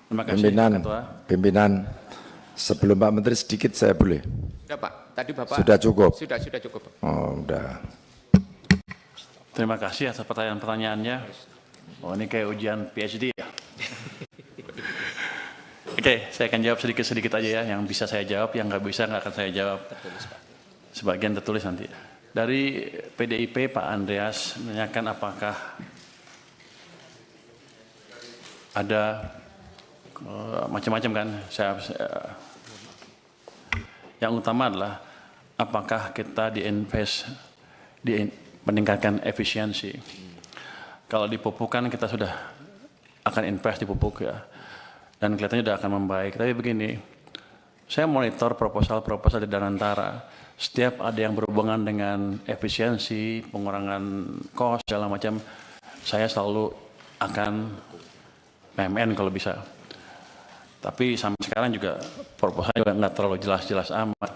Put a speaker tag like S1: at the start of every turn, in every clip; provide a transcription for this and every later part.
S1: Terima kasih, Pak Ketua.
S2: Pimpinan, sebelum Pak Menteri sedikit saya boleh?
S3: Sudah Pak, tadi Bapak.
S2: Sudah cukup?
S3: Sudah cukup Pak.
S2: Oh, udah.
S1: Terima kasih atas pertanyaan-pertanyaannya. Oh, ini kayak ujian PhD ya. Oke, saya akan jawab sedikit-sedikit aja ya. Yang bisa saya jawab, yang nggak bisa nggak akan saya jawab.
S3: Tertulis Pak.
S1: Sebagian tertulis nanti. Dari PDIP, Pak Andreas menanyakan apakah ada macam-macam kan. Yang utama adalah apakah kita meningkatkan efisiensi. Kalau di pupuk kan kita sudah akan invest di pupuk ya. Dan kelihatannya sudah akan membaik. Tapi begini, saya monitor proposal-proposal di Danantara. Setiap ada yang berhubungan dengan efisiensi, pengurangan cost, segala macam, saya selalu akan PMN kalau bisa. Tapi sampai sekarang juga proposal juga nggak terlalu jelas-jelas amat.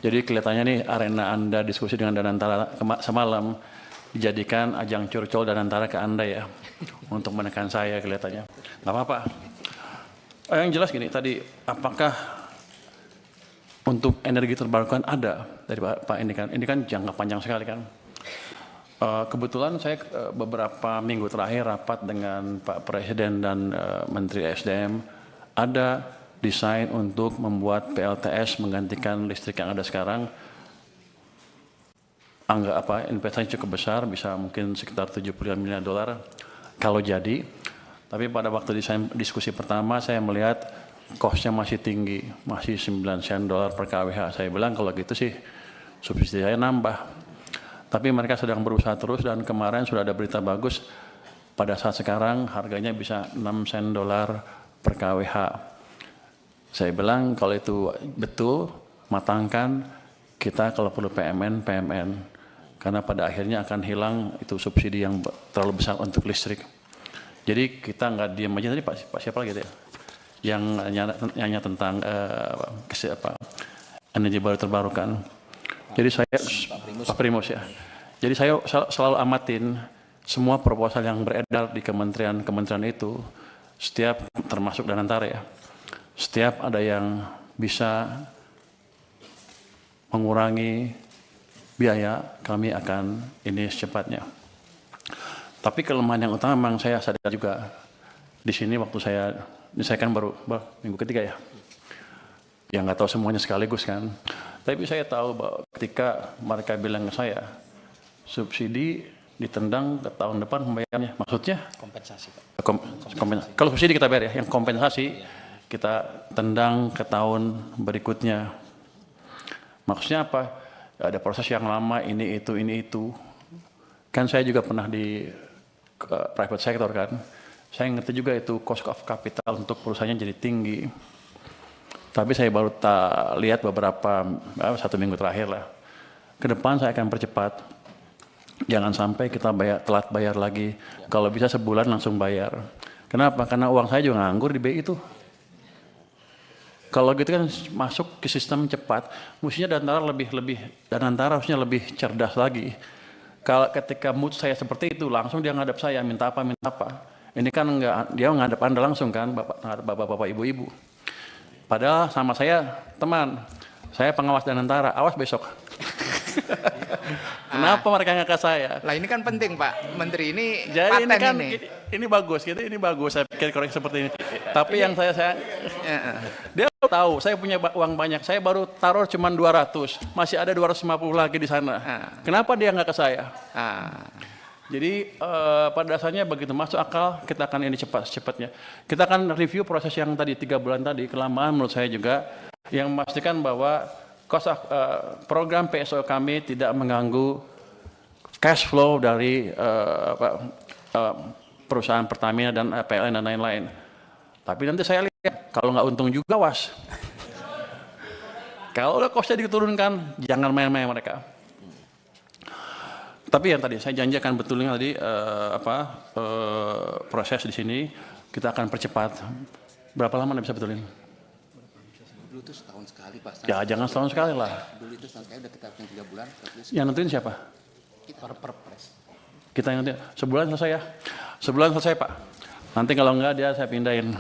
S1: Jadi kelihatannya nih arena Anda diskusi dengan Danantara semalam dijadikan ajang curcol Danantara ke Anda ya, untuk menekan saya kelihatannya. Nggak apa-apa. Yang jelas gini tadi, apakah untuk energi terbarukan ada dari Pak ini kan jangka panjang sekali kan. Kebetulan saya beberapa minggu terakhir rapat dengan Pak Presiden dan Menteri SDM, ada desain untuk membuat PLTS menggantikan listrik yang ada sekarang. Investasi cukup besar, bisa mungkin sekitar 75 miliar dolar kalau jadi. Tapi pada waktu desain diskusi pertama saya melihat cost-nya masih tinggi, masih 9 sen dolar per kWh. Saya bilang kalau gitu sih subsidi saya nambah. Tapi mereka sedang berusaha terus dan kemarin sudah ada berita bagus. Pada saat sekarang harganya bisa 6 sen dolar per kWh. Saya bilang kalau itu betul, matangkan, kita kalau perlu PMN. Karena pada akhirnya akan hilang itu subsidi yang terlalu besar untuk listrik. Jadi kita nggak diam aja. Tadi Pak siapa lagi ya? Yang nanya tentang energi baru terbarukan. Jadi saya Pak Primus ya. Jadi saya selalu amatin semua proposal yang beredar di kementerian itu, setiap termasuk Danantara ya. Setiap ada yang bisa mengurangi biaya, kami akan ini secepatnya. Tapi kelemahan yang utama memang saya sadar juga di sini waktu saya kan baru minggu ketiga ya. Yang nggak tahu semuanya sekaligus kan. Tapi saya tahu bahwa ketika mereka bilang ke saya, subsidi ditendang ke tahun depan pembayarannya. Maksudnya?
S3: Kompensasi Pak.
S1: Kalau subsidi kita bayar ya, yang kompensasi kita tendang ke tahun berikutnya. Maksudnya apa? Ada proses yang lama, ini itu. Kan saya juga pernah di private sector kan. Saya ngerti juga itu cost of capital untuk perusahaannya jadi tinggi. Tapi saya baru lihat beberapa, 1 minggu terakhir lah. Ke depan saya akan percepat. Jangan sampai kita telat bayar lagi. Kalau bisa sebulan langsung bayar. Kenapa? Karena uang saya juga nganggur di BI itu. Kalau gitu kan masuk ke sistem cepat, mestinya Danantara harusnya lebih cerdas lagi. Kalau ketika mood saya seperti itu, langsung dia ngadap saya, minta apa. Ini kan enggak, dia ngadap Anda langsung kan, bapak-bapak, ibu-ibu. Padahal sama saya, teman, saya pengawas Danantara, awas besok. Kenapa mereka nggak ke saya?
S3: Lah ini kan penting Pak Menteri, ini
S1: jadi
S3: paten
S1: ini kan
S3: ini.
S1: Ini bagus, saya pikir koreksi seperti ini. Tapi yang dia tahu saya punya uang banyak, saya baru taruh cuma 200, masih ada 250 lagi di sana. Kenapa dia nggak ke saya? Jadi pada dasarnya begitu masuk akal, kita akan ini cepatnya. Kita akan review proses yang tadi 3 bulan tadi, kelamaan menurut saya juga, yang memastikan bahwa program PSO kami tidak mengganggu cash flow dari perusahaan Pertamina dan PLN dan lain-lain. Tapi nanti saya lihat, kalau nggak untung juga was. Kalau udah costnya diturunkan, jangan main-main mereka. Tapi yang tadi saya janji akan betulnya tadi proses di sini kita akan percepat. Berapa lama Anda bisa betulin?
S4: Dulu itu setahun sekali Pak.
S1: Ya jangan setahun sekali lah.
S4: Dulu itu setahun sekali udah kita 3 bulan.
S1: Yang nentuin siapa?
S4: Kita perpres.
S1: Kita yang nentuin. Sebulan selesai ya? Sebulan selesai Pak. Nanti kalau enggak saya pindahin.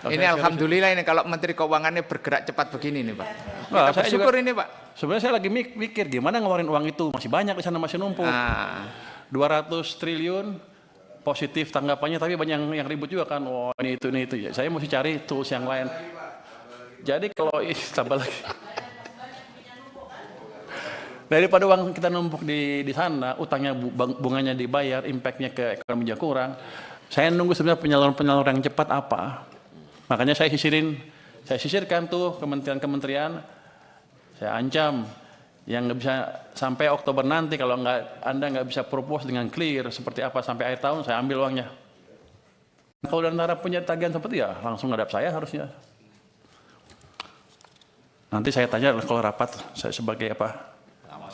S3: Ini alhamdulillah ini kalau Menteri Keuangannya bergerak cepat begini nih Pak.
S1: Wah,
S3: Kita
S1: saya juga-
S3: bersyukur ini Pak.
S1: Sebenarnya saya lagi mikir gimana ngeluarin uang itu, masih banyak di sana, masih numpuk.
S3: Nah,
S1: 200 triliun positif tanggapannya, tapi banyak yang ribut juga kan. Oh ini itu. Ya, saya mesti cari tools yang lain. Jadi kalau tambah lagi. Daripada uang kita numpuk di sana, utangnya bunganya dibayar, impactnya ke ekonomi juga kurang. Saya nunggu sebenarnya penyaluran yang cepat apa. Makanya saya sisirkan tuh kementerian-kementerian. Saya ancam yang nggak bisa sampai Oktober nanti kalau Anda nggak bisa propose dengan clear seperti apa sampai akhir tahun, saya ambil uangnya. Kalau Danantara punya tagihan seperti ya langsung ngadap saya harusnya. Nanti saya tanya kalau rapat saya sebagai apa?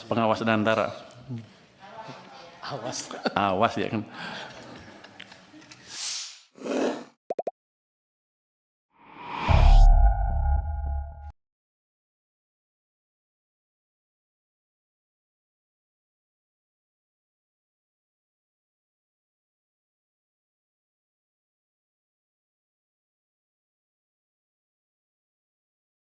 S1: Pengawas Danantara. Awas ya kan.